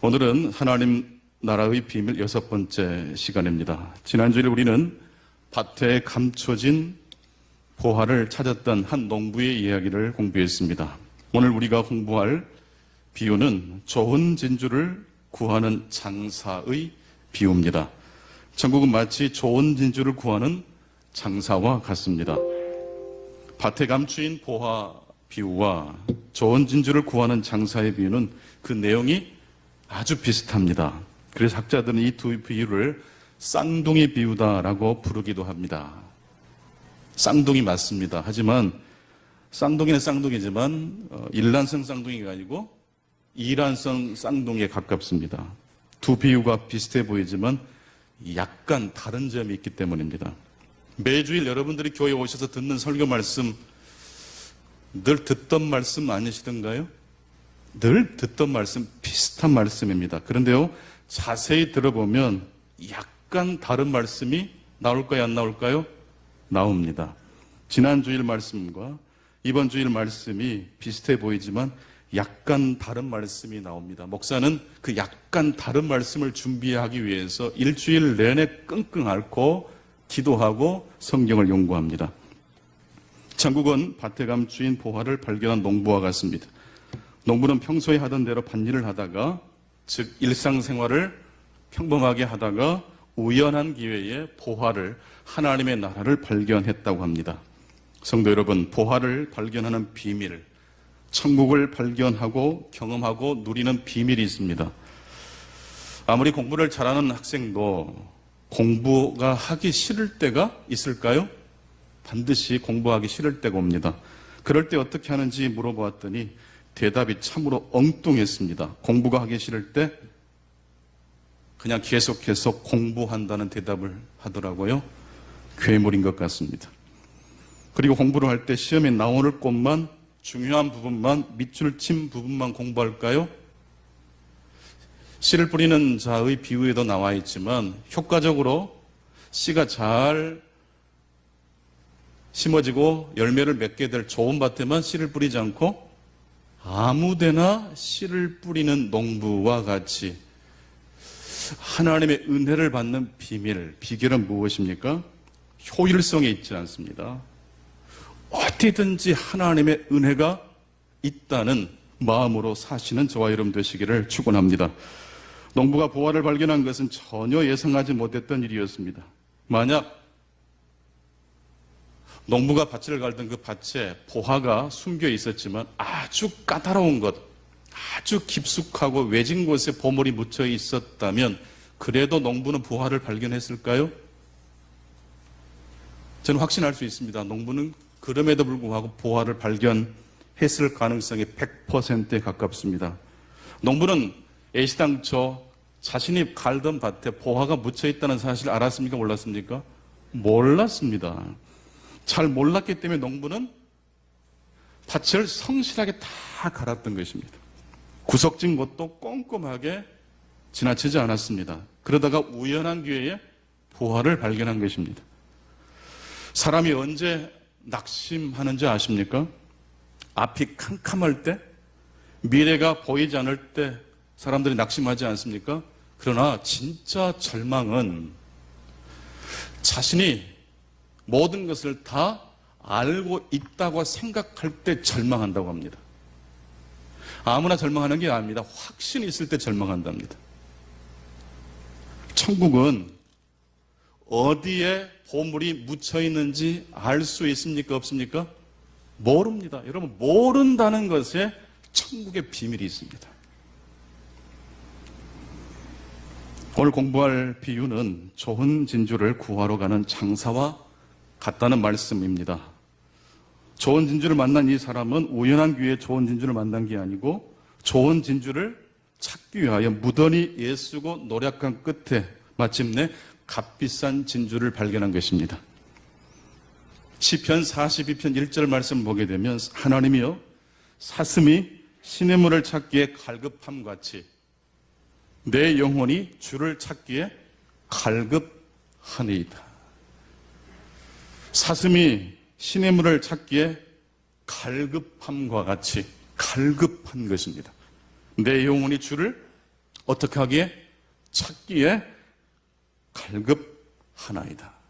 오늘은 하나님 나라의 비밀 6번째 시간입니다. 지난주에 우리는 밭에 감춰진 보화를 찾았던 한 농부의 이야기를 공부했습니다. 오늘 우리가 공부할 비유는 좋은 진주를 구하는 장사의 비유입니다. 천국은 마치 좋은 진주를 구하는 장사와 같습니다. 밭에 감추인 보화 비유와 좋은 진주를 구하는 장사의 비유는 그 내용이 아주 비슷합니다. 그래서 학자들은 이 두 비유를 쌍둥이 비유다라고 부르기도 합니다. 쌍둥이 맞습니다. 하지만 쌍둥이는 쌍둥이지만 일란성 쌍둥이가 아니고 이란성 쌍둥이에 가깝습니다. 두 비유가 비슷해 보이지만 약간 다른 점이 있기 때문입니다. 매주일 여러분들이 교회에 오셔서 듣는 설교 말씀 늘 듣던 말씀 아니시던가요? 늘 듣던 말씀 비슷한 말씀입니다. 그런데요, 자세히 들어보면 약간 다른 말씀이 나올까요, 안 나올까요? 나옵니다. 지난 주일 말씀과 이번 주일 말씀이 비슷해 보이지만 약간 다른 말씀이 나옵니다. 목사는 그 약간 다른 말씀을 준비하기 위해서 일주일 내내 끙끙 앓고 기도하고 성경을 연구합니다. 천국은 밭에 감추인 보화를 발견한 농부와 같습니다. 농부는 평소에 하던 대로 밭일을 하다가, 즉 일상생활을 평범하게 하다가 우연한 기회에 보화를, 하나님의 나라를 발견했다고 합니다. 성도 여러분, 보화를 발견하는 비밀, 천국을 발견하고 경험하고 누리는 비밀이 있습니다. 아무리 공부를 잘하는 학생도 공부가 하기 싫을 때가 있을까요? 반드시 공부하기 싫을 때가 옵니다. 그럴 때 어떻게 하는지 물어보았더니 대답이 참으로 엉뚱했습니다. 공부가 하기 싫을 때 그냥 계속해서 공부한다는 대답을 하더라고요. 괴물인 것 같습니다. 그리고 공부를 할 때 시험에 나오는 것만, 중요한 부분만, 밑줄 친 부분만 공부할까요? 씨를 뿌리는 자의 비유에도 나와 있지만 효과적으로 씨가 잘 심어지고 열매를 맺게 될 좋은 밭에만 씨를 뿌리지 않고 아무데나 씨를 뿌리는 농부와 같이 하나님의 은혜를 받는 비밀, 비결은 무엇입니까? 효율성에 있지 않습니다. 어디든지 하나님의 은혜가 있다는 마음으로 사시는 저와 여러분 되시기를 축원합니다. 농부가 보화를 발견한 것은 전혀 예상하지 못했던 일이었습니다. 만약 농부가 밭을 갈던 그 밭에 보화가 숨겨 있었지만 아주 까다로운 것, 아주 깊숙하고 외진 곳에 보물이 묻혀 있었다면 그래도 농부는 보화를 발견했을까요? 저는 확신할 수 있습니다. 농부는 그럼에도 불구하고 보화를 발견했을 가능성이 100%에 가깝습니다. 농부는 애시당초 자신이 갈던 밭에 보화가 묻혀 있다는 사실을 알았습니까? 몰랐습니까? 몰랐습니다. 잘 몰랐기 때문에 농부는 밭을 성실하게 다 갈았던 것입니다. 구석진 곳도 꼼꼼하게 지나치지 않았습니다. 그러다가 우연한 기회에 보화를 발견한 것입니다. 사람이 언제 낙심하는지 아십니까? 앞이 캄캄할 때, 미래가 보이지 않을 때 사람들이 낙심하지 않습니까? 그러나 진짜 절망은 자신이 모든 것을 다 알고 있다고 생각할 때 절망한다고 합니다. 아무나 절망하는 게 아닙니다. 확신이 있을 때 절망한답니다. 천국은 어디에 보물이 묻혀 있는지 알 수 있습니까? 없습니까? 모릅니다. 여러분, 모른다는 것에 천국의 비밀이 있습니다. 오늘 공부할 비유는 좋은 진주를 구하러 가는 장사와 같다는 말씀입니다. 좋은 진주를 만난 이 사람은 우연한 기회에 좋은 진주를 만난 게 아니고 좋은 진주를 찾기 위하여 무던히 애쓰고 노력한 끝에 마침내 값비싼 진주를 발견한 것입니다. 시편 42편 1절 말씀을 보게 되면 하나님이여 사슴이 시냇물을 찾기에 갈급함같이 내 영혼이 주를 찾기에 갈급하니이다. 사슴이 시냇물을 찾기에 갈급함과 같이 갈급한 것입니다. 내 영혼이 주를 어떻게 하기에? 찾기에 갈급하나이다.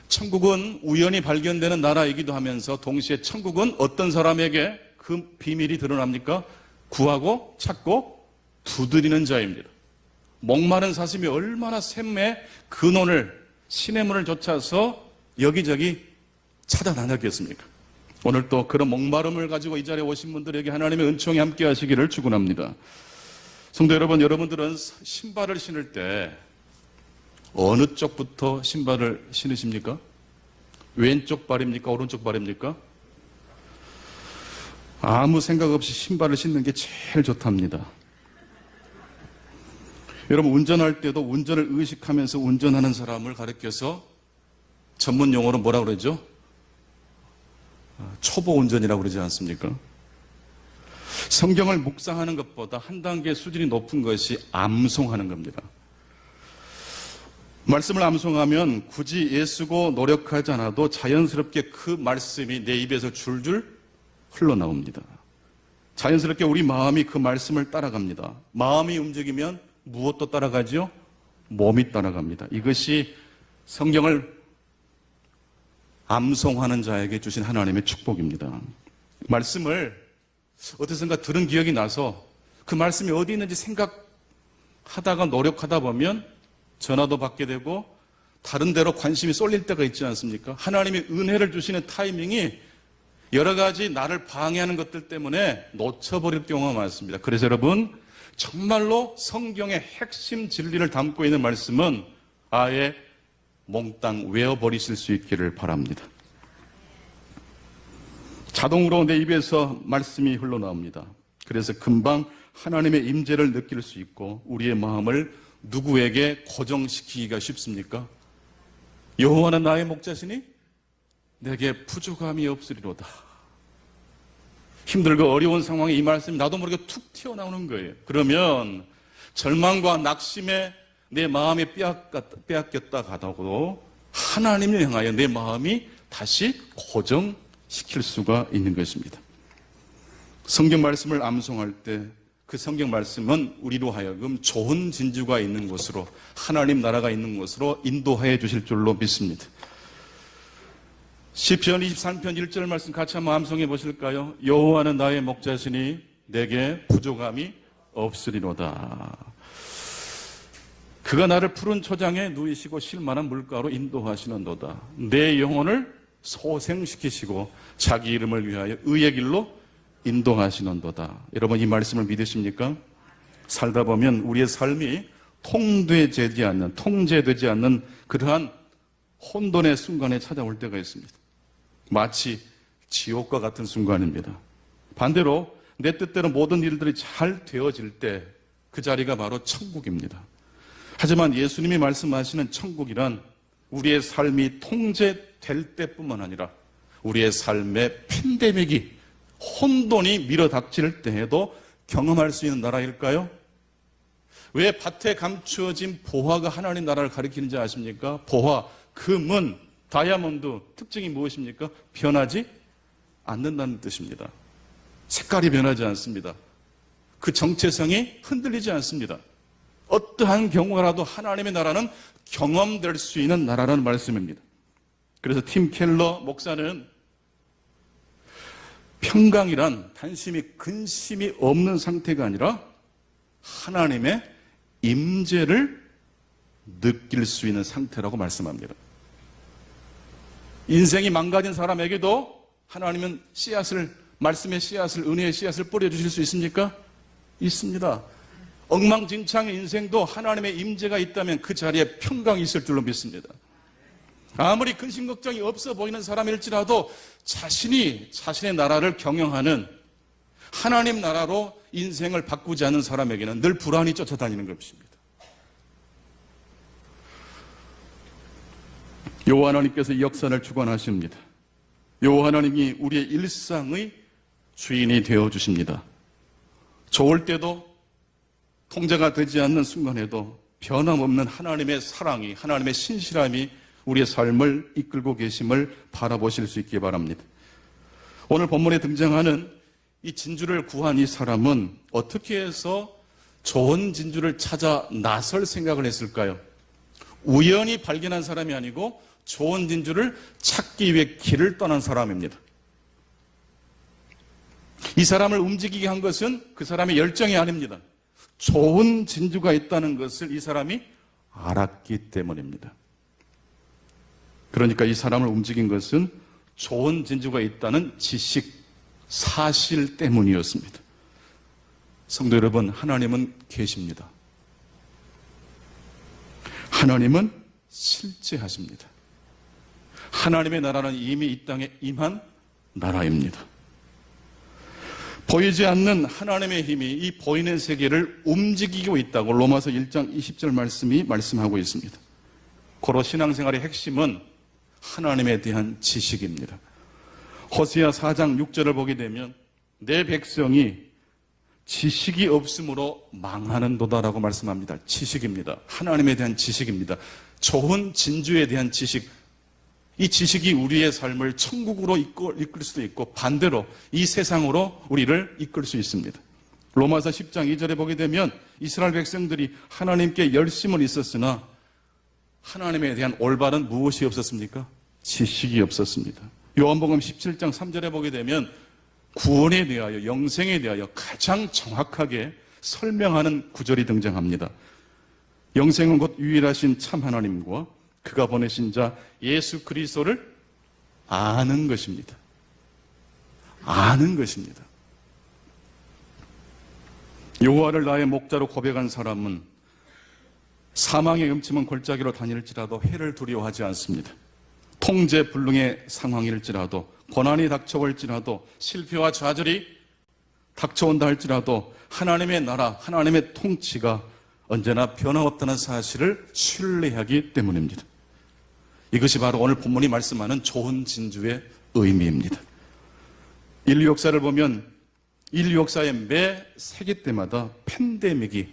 천국은 우연히 발견되는 나라이기도 하면서 동시에 천국은 어떤 사람에게 그 비밀이 드러납니까? 구하고 찾고 두드리는 자입니다. 목마른 사슴이 얼마나 샘의 근원을, 신의 문을 쫓아서 여기저기 찾아다녔겠습니까? 오늘 또 그런 목마름을 가지고 이 자리에 오신 분들에게 하나님의 은총이 함께 하시기를 축원합니다. 성도 여러분, 여러분들은 신발을 신을 때 어느 쪽부터 신발을 신으십니까? 왼쪽 발입니까? 오른쪽 발입니까? 아무 생각 없이 신발을 신는 게 제일 좋답니다. 여러분, 운전할 때도 운전을 의식하면서 운전하는 사람을 가리켜서 전문 용어로 뭐라고 그러죠? 초보 운전이라고 그러지 않습니까? 성경을 묵상하는 것보다 한 단계 수준이 높은 것이 암송하는 겁니다. 말씀을 암송하면 굳이 애쓰고 노력하지 않아도 자연스럽게 그 말씀이 내 입에서 줄줄 흘러나옵니다. 자연스럽게 우리 마음이 그 말씀을 따라갑니다. 마음이 움직이면 무엇도 따라가죠? 몸이 따라갑니다. 이것이 성경을 암송하는 자에게 주신 하나님의 축복입니다. 말씀을 어디선가 들은 기억이 나서 그 말씀이 어디 있는지 생각하다가 노력하다 보면 전화도 받게 되고 다른 데로 관심이 쏠릴 때가 있지 않습니까? 하나님이 은혜를 주시는 타이밍이 여러 가지 나를 방해하는 것들 때문에 놓쳐버릴 경우가 많습니다. 그래서 여러분, 정말로 성경의 핵심 진리를 담고 있는 말씀은 아예 몽땅 외워버리실 수 있기를 바랍니다. 자동으로 내 입에서 말씀이 흘러나옵니다. 그래서 금방 하나님의 임재를 느낄 수 있고 우리의 마음을 누구에게 고정시키기가 쉽습니까? 여호와는 나의 목자시니 내게 부족함이 없으리로다. 힘들고 어려운 상황에 이 말씀이 나도 모르게 툭 튀어나오는 거예요. 그러면 절망과 낙심에 내 마음이 빼앗겼다 가다고도 하나님을 향하여 내 마음이 다시 고정시킬 수가 있는 것입니다. 성경 말씀을 암송할 때 그 성경 말씀은 우리로 하여금 좋은 진주가 있는 곳으로, 하나님 나라가 있는 곳으로 인도하여 주실 줄로 믿습니다. 시편 23편 1절 말씀 같이 한번 암송해 보실까요? 여호와는 나의 목자시니 내게 부족함이 없으리로다. 그가 나를 푸른 초장에 누이시고 쉴만한 물가로 인도하시는도다. 내 영혼을 소생시키시고 자기 이름을 위하여 의의 길로 인도하시는도다. 여러분, 이 말씀을 믿으십니까? 살다 보면 우리의 삶이 통제되지 않는 그러한 혼돈의 순간에 찾아올 때가 있습니다. 마치 지옥과 같은 순간입니다. 반대로 내 뜻대로 모든 일들이 잘 되어질 때 그 자리가 바로 천국입니다. 하지만 예수님이 말씀하시는 천국이란 우리의 삶이 통제될 때뿐만 아니라 우리의 삶의 팬데믹이, 혼돈이 밀어닥칠 때에도 경험할 수 있는 나라일까요? 왜 밭에 감추어진 보화가 하나님 나라를 가리키는지 아십니까? 보화, 금은, 다이아몬드 특징이 무엇입니까? 변하지 않는다는 뜻입니다. 색깔이 변하지 않습니다. 그 정체성이 흔들리지 않습니다. 어떠한 경우라도 하나님의 나라는 경험될 수 있는 나라라는 말씀입니다. 그래서 팀 켈러 목사는 평강이란 단심이 근심이 없는 상태가 아니라 하나님의 임재를 느낄 수 있는 상태라고 말씀합니다. 인생이 망가진 사람에게도 하나님은 말씀의 씨앗을, 은혜의 씨앗을 뿌려주실 수 있습니까? 있습니다. 엉망진창의 인생도 하나님의 임재가 있다면 그 자리에 평강이 있을 줄로 믿습니다. 아무리 근심 걱정이 없어 보이는 사람일지라도 자신의 나라를 경영하는 하나님 나라로 인생을 바꾸지 않는 사람에게는 늘 불안이 쫓아다니는 것입니다. 여호와 하나님께서 이 역사를 주관하십니다. 여호와 하나님이 우리의 일상의 주인이 되어주십니다. 좋을 때도 통제가 되지 않는 순간에도 변함없는 하나님의 사랑이, 하나님의 신실함이 우리의 삶을 이끌고 계심을 바라보실 수 있기 바랍니다. 오늘 본문에 등장하는 이 진주를 구한 이 사람은 어떻게 해서 좋은 진주를 찾아 나설 생각을 했을까요? 우연히 발견한 사람이 아니고 좋은 진주를 찾기 위해 길을 떠난 사람입니다. 이 사람을 움직이게 한 것은 그 사람의 열정이 아닙니다. 좋은 진주가 있다는 것을 이 사람이 알았기 때문입니다. 그러니까 이 사람을 움직인 것은 좋은 진주가 있다는 지식, 사실 때문이었습니다. 성도 여러분, 하나님은 계십니다. 하나님은 실제하십니다. 하나님의 나라는 이미 이 땅에 임한 나라입니다. 보이지 않는 하나님의 힘이 이 보이는 세계를 움직이고 있다고 로마서 1장 20절 말씀이 말씀하고 있습니다. 고로 신앙생활의 핵심은 하나님에 대한 지식입니다. 호세아 4장 6절을 보게 되면 내 백성이 지식이 없으므로 망하는도다라고 말씀합니다. 지식입니다. 하나님에 대한 지식입니다. 좋은 진주에 대한 지식. 이 지식이 우리의 삶을 천국으로 이끌 수도 있고 반대로 이 세상으로 우리를 이끌 수 있습니다. 로마서 10장 2절에 보게 되면 이스라엘 백성들이 하나님께 열심은 있었으나 하나님에 대한 올바른 무엇이 없었습니까? 지식이 없었습니다. 요한복음 17장 3절에 보게 되면 구원에 대하여, 영생에 대하여 가장 정확하게 설명하는 구절이 등장합니다. 영생은 곧 유일하신 참 하나님과 그가 보내신 자 예수 그리스도를 아는 것입니다. 아는 것입니다. 여호와를 나의 목자로 고백한 사람은 사망의 음침한 골짜기로 다닐지라도 해를 두려워하지 않습니다. 통제불능의 상황일지라도 고난이 닥쳐올지라도 실패와 좌절이 닥쳐온다 할지라도 하나님의 나라, 하나님의 통치가 언제나 변함없다는 사실을 신뢰하기 때문입니다. 이것이 바로 오늘 본문이 말씀하는 좋은 진주의 의미입니다. 인류 역사를 보면 인류 역사의 매 세기 때마다 팬데믹이,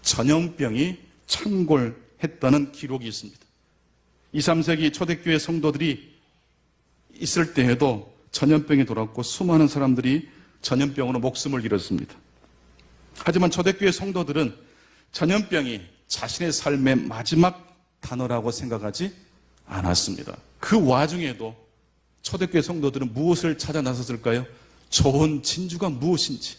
전염병이 창궐했다는 기록이 있습니다. 2, 3세기 초대교회 성도들이 있을 때에도 전염병이 돌았고 수많은 사람들이 전염병으로 목숨을 잃었습니다. 하지만 초대교회 성도들은 전염병이 자신의 삶의 마지막 단어라고 생각하지 않았습니다. 그 와중에도 초대교회 성도들은 무엇을 찾아 나섰을까요? 좋은 진주가 무엇인지,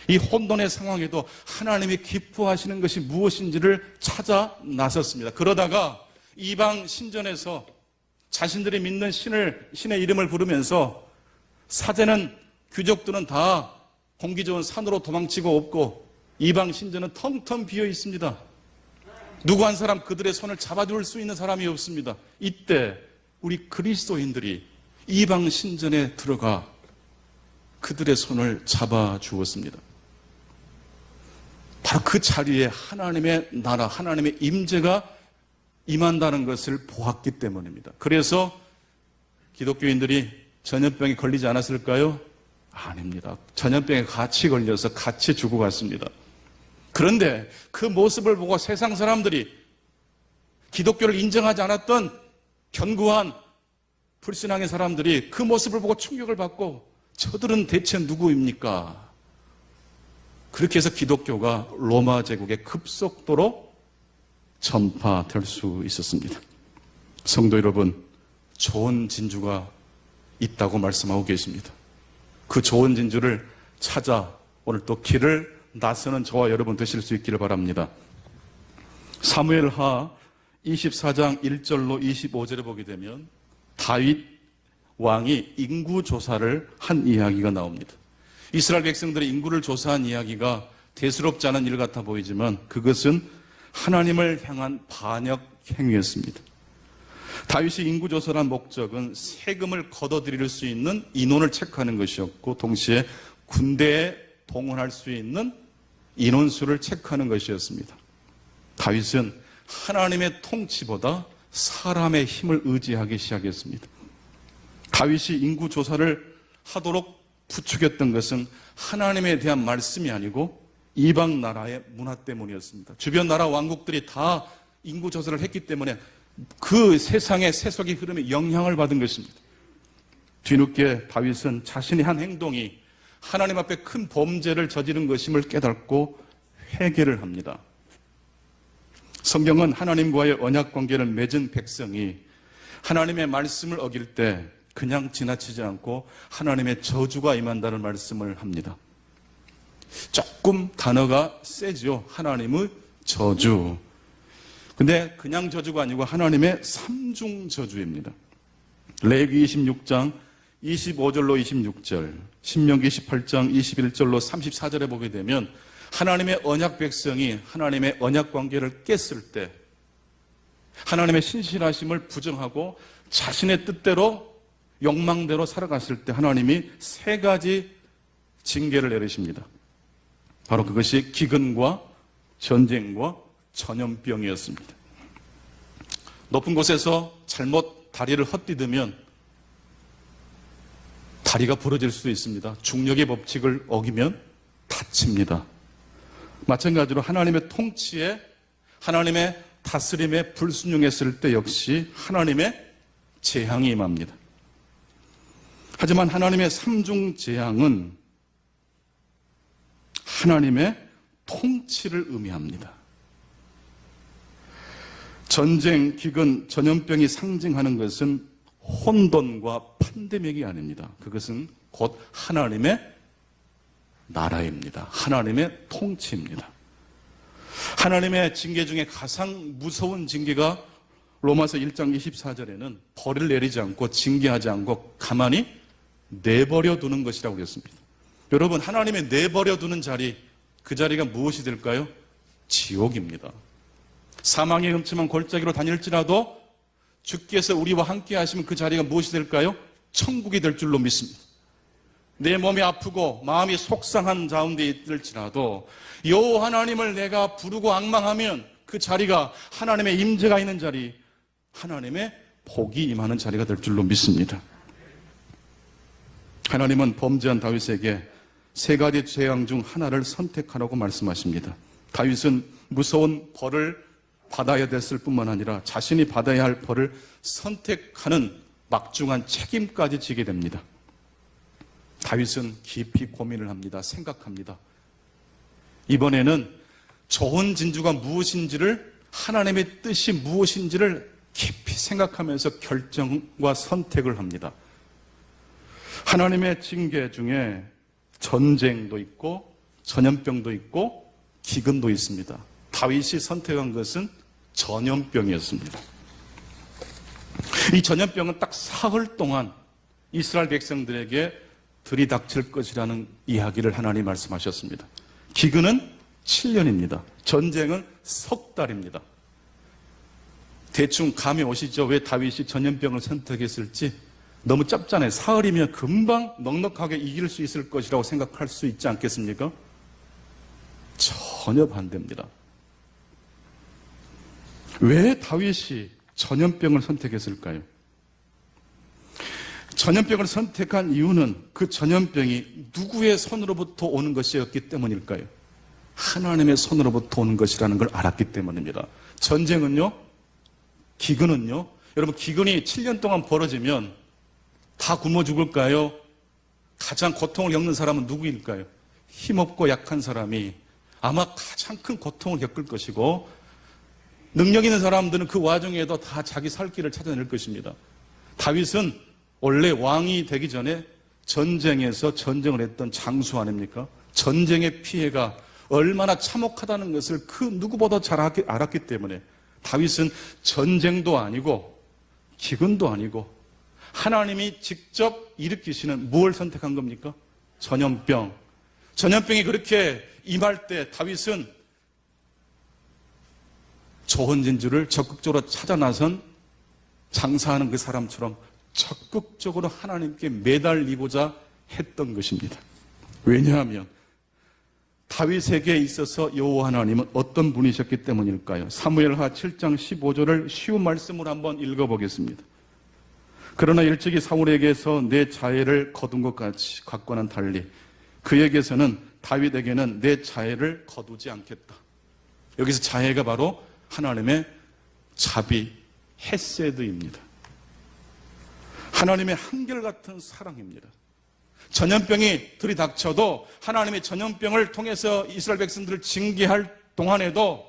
이 혼돈의 상황에도 하나님이 기뻐하시는 것이 무엇인지를 찾아 나섰습니다. 그러다가 이방 신전에서 자신들이 믿는 신의 이름을 부르면서 사제는, 귀족들은 다 공기 좋은 산으로 도망치고 없고 이방 신전은 텅텅 비어 있습니다. 누구 한 사람 그들의 손을 잡아줄 수 있는 사람이 없습니다. 이때 우리 그리스도인들이 이방 신전에 들어가 그들의 손을 잡아주었습니다. 바로 그 자리에 하나님의 나라, 하나님의 임재가 임한다는 것을 보았기 때문입니다. 그래서 기독교인들이 전염병에 걸리지 않았을까요? 아닙니다. 전염병에 같이 걸려서 같이 죽어갔습니다. 그런데 그 모습을 보고 세상 사람들이, 기독교를 인정하지 않았던 견고한 불신앙의 사람들이 그 모습을 보고 충격을 받고 저들은 대체 누구입니까? 그렇게 해서 기독교가 로마 제국에 급속도로 전파될 수 있었습니다. 성도 여러분, 좋은 진주가 있다고 말씀하고 계십니다. 그 좋은 진주를 찾아 오늘 또 길을 나서는 저와 여러분 되실 수 있기를 바랍니다. 사무엘하 24장 1절로 25절에 보게 되면 다윗 왕이 인구 조사를 한 이야기가 나옵니다. 이스라엘 백성들의 인구를 조사한 이야기가 대수롭지 않은 일 같아 보이지만 그것은 하나님을 향한 반역 행위였습니다. 다윗이 인구 조사를 한 목적은 세금을 걷어들일 수 있는 인원을 체크하는 것이었고 동시에 군대에 동원할 수 있는 인원수를 체크하는 것이었습니다. 다윗은 하나님의 통치보다 사람의 힘을 의지하기 시작했습니다. 다윗이 인구 조사를 하도록 부추겼던 것은 하나님에 대한 말씀이 아니고 이방 나라의 문화 때문이었습니다. 주변 나라 왕국들이 다 인구 조사를 했기 때문에 그 세상의 세속의 흐름에 영향을 받은 것입니다. 뒤늦게 다윗은 자신의 한 행동이 하나님 앞에 큰 범죄를 저지른 것임을 깨닫고 회개를 합니다. 성경은 하나님과의 언약 관계를 맺은 백성이 하나님의 말씀을 어길 때 그냥 지나치지 않고 하나님의 저주가 임한다는 말씀을 합니다. 조금 단어가 세죠. 하나님의 저주. 근데 그냥 저주가 아니고 하나님의 삼중 저주입니다. 레위기 26장 25절로 26절, 신명기 18장 21절로 34절에 보게 되면 하나님의 언약 백성이 하나님의 언약 관계를 깼을 때 하나님의 신실하심을 부정하고 자신의 뜻대로 욕망대로 살아갔을 때 하나님이 세 가지 징계를 내리십니다. 바로 그것이 기근과 전쟁과 전염병이었습니다. 높은 곳에서 잘못 다리를 헛디디면 다리가 부러질 수도 있습니다. 중력의 법칙을 어기면 다칩니다. 마찬가지로 하나님의 통치에 하나님의 다스림에 불순종했을 때 역시 하나님의 재앙이 임합니다. 하지만 하나님의 삼중 재앙은 하나님의 통치를 의미합니다. 전쟁, 기근, 전염병이 상징하는 것은 혼돈과 팬데믹이 아닙니다. 그것은 곧 하나님의 나라입니다. 하나님의 통치입니다. 하나님의 징계 중에 가장 무서운 징계가 로마서 1장 24절에는 벌을 내리지 않고 징계하지 않고 가만히 내버려 두는 것이라고 그랬습니다. 여러분, 하나님의 내버려 두는 자리, 그 자리가 무엇이 될까요? 지옥입니다. 사망의 음침한 골짜기로 다닐지라도 주께서 우리와 함께 하시면 그 자리가 무엇이 될까요? 천국이 될 줄로 믿습니다. 내 몸이 아프고 마음이 속상한 가운데 있을지라도 여호와 하나님을 내가 부르고 앙망하면 그 자리가 하나님의 임재가 있는 자리, 하나님의 복이 임하는 자리가 될 줄로 믿습니다. 하나님은 범죄한 다윗에게 세 가지 재앙 중 하나를 선택하라고 말씀하십니다. 다윗은 무서운 벌을 받아야 됐을 뿐만 아니라 자신이 받아야 할 벌을 선택하는 막중한 책임까지 지게 됩니다. 다윗은 깊이 고민을 합니다. 생각합니다. 이번에는 좋은 진주가 무엇인지를, 하나님의 뜻이 무엇인지를 깊이 생각하면서 결정과 선택을 합니다. 하나님의 징계 중에 전쟁도 있고 전염병도 있고 기근도 있습니다. 다윗이 선택한 것은 전염병이었습니다. 이 전염병은 딱 사흘 동안 이스라엘 백성들에게 들이닥칠 것이라는 이야기를 하나님 말씀하셨습니다. 기근은 7년입니다. 전쟁은 석 달입니다. 대충 감이 오시죠? 왜 다윗이 전염병을 선택했을지? 너무 짧잖아요. 사흘이면 금방 넉넉하게 이길 수 있을 것이라고 생각할 수 있지 않겠습니까? 전혀 반대입니다. 왜 다윗이 전염병을 선택했을까요? 전염병을 선택한 이유는 그 전염병이 누구의 손으로부터 오는 것이었기 때문일까요? 하나님의 손으로부터 오는 것이라는 걸 알았기 때문입니다. 전쟁은요, 기근은요, 여러분 기근이 7년 동안 벌어지면 다 굶어 죽을까요? 가장 고통을 겪는 사람은 누구일까요? 힘없고 약한 사람이 아마 가장 큰 고통을 겪을 것이고, 능력 있는 사람들은 그 와중에도 다 자기 살 길을 찾아낼 것입니다. 다윗은 원래 왕이 되기 전에 전쟁에서 전쟁을 했던 장수 아닙니까? 전쟁의 피해가 얼마나 참혹하다는 것을 그 누구보다 잘 알았기 때문에 다윗은 전쟁도 아니고 기근도 아니고 하나님이 직접 일으키시는 무엇을 선택한 겁니까? 전염병. 전염병이 그렇게 임할 때 다윗은 좋은 진주를 적극적으로 찾아 나선 장사하는 그 사람처럼 적극적으로 하나님께 매달리고자 했던 것입니다. 왜냐하면 다윗에게 있어서 여호와 하나님은 어떤 분이셨기 때문일까요? 사무엘하 7장 15절을 쉬운 말씀으로 한번 읽어보겠습니다. 그러나 일찍이 사울에게서 내 자애를 거둔 것 같이 각과는 달리 그에게서는 다윗에게는 내 자애를 거두지 않겠다. 여기서 자애가 바로 하나님의 자비, 헤세드입니다. 하나님의 한결같은 사랑입니다. 전염병이 들이닥쳐도 하나님의 전염병을 통해서 이스라엘 백성들을 징계할 동안에도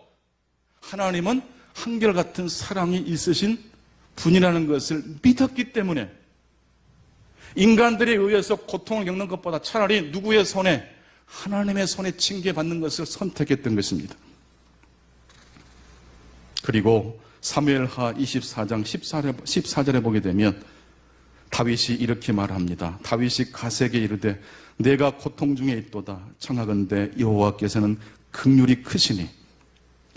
하나님은 한결같은 사랑이 있으신 분이라는 것을 믿었기 때문에 인간들에 의해서 고통을 겪는 것보다 차라리 누구의 손에, 하나님의 손에 징계받는 것을 선택했던 것입니다. 그리고 사무엘하 24장 14절에 보게 되면 다윗이 이렇게 말합니다. 다윗이 갓에게 이르되 내가 고통 중에 있도다. 청하건대 여호와께서는 긍휼이 크시니,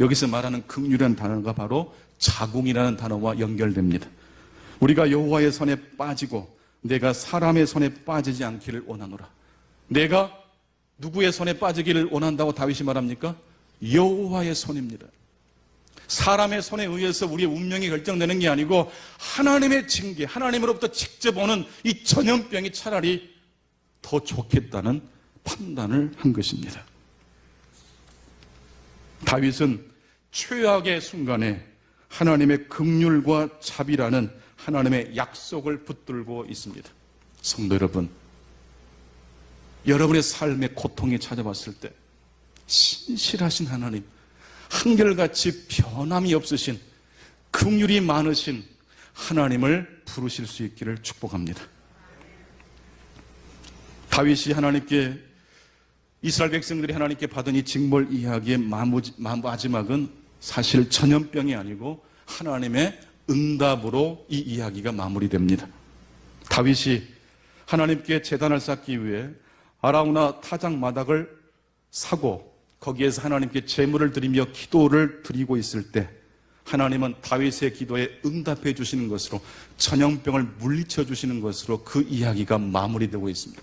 여기서 말하는 긍휼이라는 단어가 바로 자궁이라는 단어와 연결됩니다. 우리가 여호와의 손에 빠지고 내가 사람의 손에 빠지지 않기를 원하노라. 내가 누구의 손에 빠지기를 원한다고 다윗이 말합니까? 여호와의 손입니다. 사람의 손에 의해서 우리의 운명이 결정되는 게 아니고 하나님의 징계, 하나님으로부터 직접 오는 이 전염병이 차라리 더 좋겠다는 판단을 한 것입니다. 다윗은 최악의 순간에 하나님의 긍휼과 자비라는 하나님의 약속을 붙들고 있습니다. 성도 여러분, 여러분의 삶에 고통이 찾아왔을 때 신실하신 하나님, 한결같이 변함이 없으신 긍휼이 많으신 하나님을 부르실 수 있기를 축복합니다. 다윗이 하나님께, 이스라엘 백성들이 하나님께 받은 이 징벌 이야기의 마지막은 사실 전염병이 아니고 하나님의 응답으로 이 이야기가 마무리됩니다. 다윗이 하나님께 제단을 쌓기 위해 아라우나 타작 마닥을 사고 거기에서 하나님께 제물을 드리며 기도를 드리고 있을 때 하나님은 다윗의 기도에 응답해 주시는 것으로, 전염병을 물리쳐 주시는 것으로 그 이야기가 마무리되고 있습니다.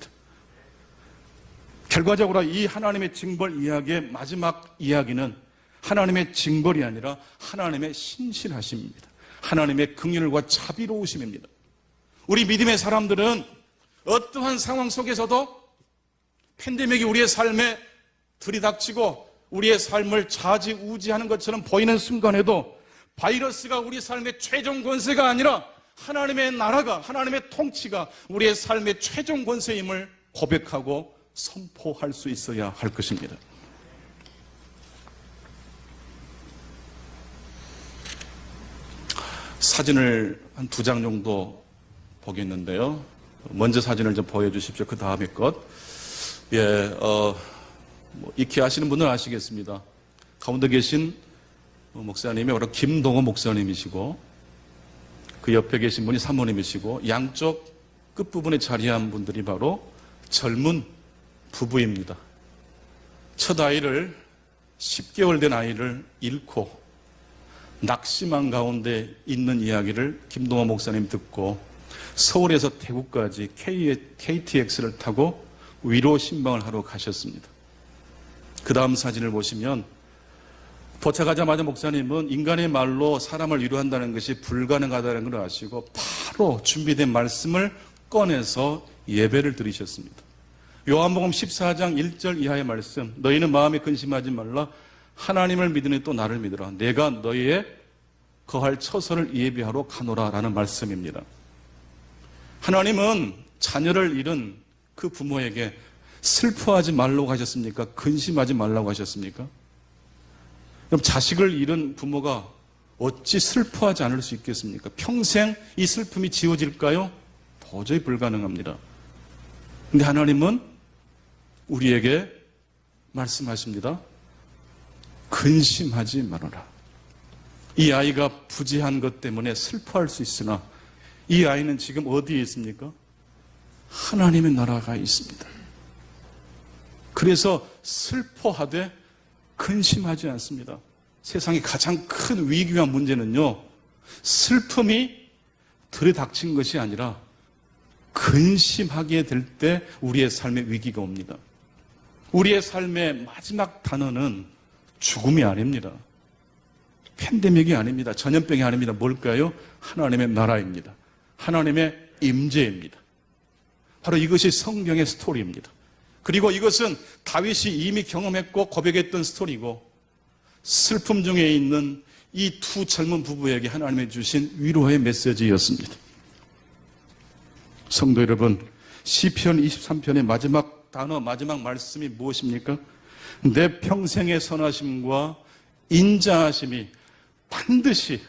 결과적으로 이 하나님의 징벌 이야기의 마지막 이야기는 하나님의 징벌이 아니라 하나님의 신실하심입니다. 하나님의 긍휼과 자비로우심입니다. 우리 믿음의 사람들은 어떠한 상황 속에서도 팬데믹이 우리의 삶에 들이닥치고 우리의 삶을 좌지우지하는 것처럼 보이는 순간에도 바이러스가 우리 삶의 최종 권세가 아니라 하나님의 나라가, 하나님의 통치가 우리의 삶의 최종 권세임을 고백하고 선포할 수 있어야 할 것입니다. 사진을 한 2장 정도 보겠는데요. 먼저 사진을 좀 보여주십시오. 그 다음에 것. 익히 아시는 분은 아시겠습니다. 가운데 계신 목사님이 바로 김동호 목사님이시고, 그 옆에 계신 분이 사모님이시고, 양쪽 끝부분에 자리한 분들이 바로 젊은 부부입니다. 첫 아이를, 10개월 된 아이를 잃고 낙심한 가운데 있는 이야기를 김동호 목사님 듣고 서울에서 대구까지 KTX를 타고 위로 신방을 하러 가셨습니다. 그 다음 사진을 보시면 도착하자마자 목사님은 인간의 말로 사람을 위로한다는 것이 불가능하다는 걸 아시고 바로 준비된 말씀을 꺼내서 예배를 드리셨습니다. 요한복음 14장 1절 이하의 말씀, 너희는 마음에 근심하지 말라. 하나님을 믿으니 또 나를 믿으라. 내가 너희의 거할 처소를 예비하러 가노라 라는 말씀입니다. 하나님은 자녀를 잃은 그 부모에게 슬퍼하지 말라고 하셨습니까? 근심하지 말라고 하셨습니까? 그럼 자식을 잃은 부모가 어찌 슬퍼하지 않을 수 있겠습니까? 평생 이 슬픔이 지워질까요? 도저히 불가능합니다. 근데 하나님은 우리에게 말씀하십니다. 근심하지 말아라. 이 아이가 부재한 것 때문에 슬퍼할 수 있으나 이 아이는 지금 어디에 있습니까? 하나님의 나라가 있습니다. 그래서 슬퍼하되 근심하지 않습니다. 세상의 가장 큰 위기와 문제는요, 슬픔이 들이닥친 것이 아니라 근심하게 될 때 우리의 삶에 위기가 옵니다. 우리의 삶의 마지막 단어는 죽음이 아닙니다. 팬데믹이 아닙니다. 전염병이 아닙니다. 뭘까요? 하나님의 나라입니다. 하나님의 임재입니다. 바로 이것이 성경의 스토리입니다. 그리고 이것은 다윗이 이미 경험했고 고백했던 스토리고, 슬픔 중에 있는 이 두 젊은 부부에게 하나님이 주신 위로의 메시지였습니다. 성도 여러분, 시편 23편의 마지막 단어, 마지막 말씀이 무엇입니까? 내 평생의 선하심과 인자하심이 반드시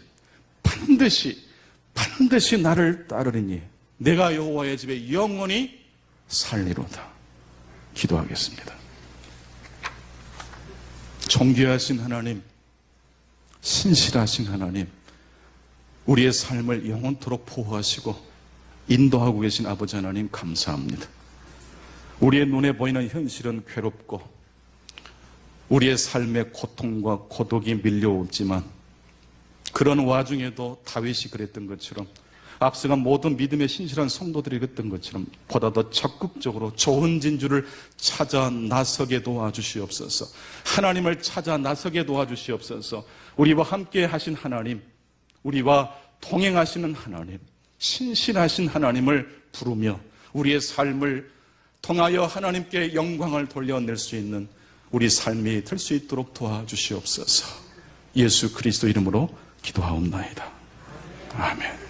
나를 따르리니 내가 여호와의 집에 영원히 살리로다. 기도하겠습니다. 존귀하신 하나님, 신실하신 하나님, 우리의 삶을 영원토록 보호하시고 인도하고 계신 아버지 하나님 감사합니다. 우리의 눈에 보이는 현실은 괴롭고 우리의 삶에 고통과 고독이 밀려오지만 그런 와중에도 다윗이 그랬던 것처럼 앞서간 모든 믿음의 신실한 성도들이 그랬던 것처럼 보다 더 적극적으로 좋은 진주를 찾아 나서게 도와주시옵소서. 하나님을 찾아 나서게 도와주시옵소서. 우리와 함께 하신 하나님, 우리와 동행하시는 하나님, 신실하신 하나님을 부르며 우리의 삶을 통하여 하나님께 영광을 돌려낼 수 있는 우리 삶이 될 수 있도록 도와주시옵소서. 예수 그리스도 이름으로 기도하옵나이다. 아멘.